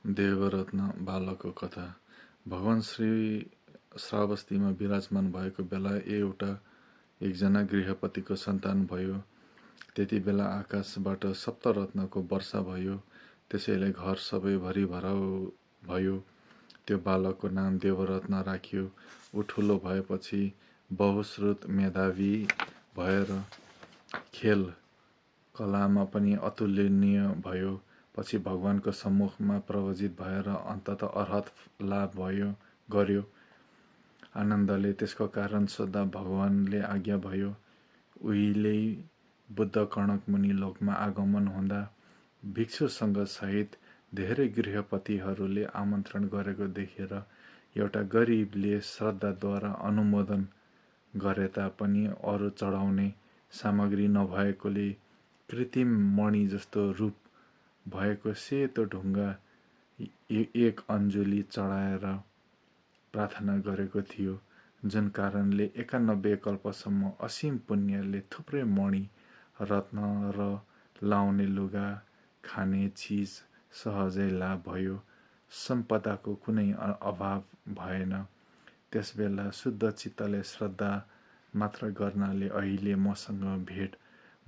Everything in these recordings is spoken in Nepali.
देवरत्न बालकको कथा। भगवान श्री श्रावस्तीमा विराजमान भएको बेला एकजना गृहपतिको सन्तान भयो। त्यति बेला आकाशबाट सप्तरत्नको वर्षा भयो। त्यसैले घर सबैभरि भराउ भयो। त्यो बालकको नाम देवरत्न राखियो। ऊ ठुलो भएपछि बहुश्रुत मेधावी भएर खेल कलामा पनि अतुलनीय भयो। पछि भगवानको सम्मुखमा प्रवजित भएर अन्तत अर्हत लाभ गर्यो। आनन्दले त्यसको कारण सोद्धा भगवानले आज्ञा भयो। उहिले बुद्ध कणक मुनि लोकमा आगमन हुँदा भिक्षुसँग सहित धेरै गृहपतिहरूले आमन्त्रण गरेको देखेर एउटा गरिबले श्रद्धाद्वारा अनुमोदन गरे तापनि अरू चढाउने सामग्री नभएकोले कृत्रिम मणि जस्तो रूप भएको सेतो ढुङ्गा एक अञ्जुली चढाएर प्रार्थना गरेको थियो, जुन कारणले 91 कल्पसम्म असीम पुण्यले थुप्रै मणि, रत्न र लाउने लुगा, खाने चिज सहजै लाभ भयो। सम्पदाको कुनै अभाव भएन। त्यसबेला शुद्ध चित्तले श्रद्धा मात्र गर्नाले अहिले मसँग भेट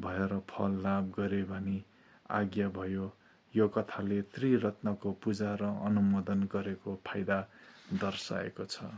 भएर फल लाभ गरे भनी आज्ञा भयो। यो कथाले त्रिरत्नको पूजा र अनुमोदन गरेको फाइदा दर्शाएको छ।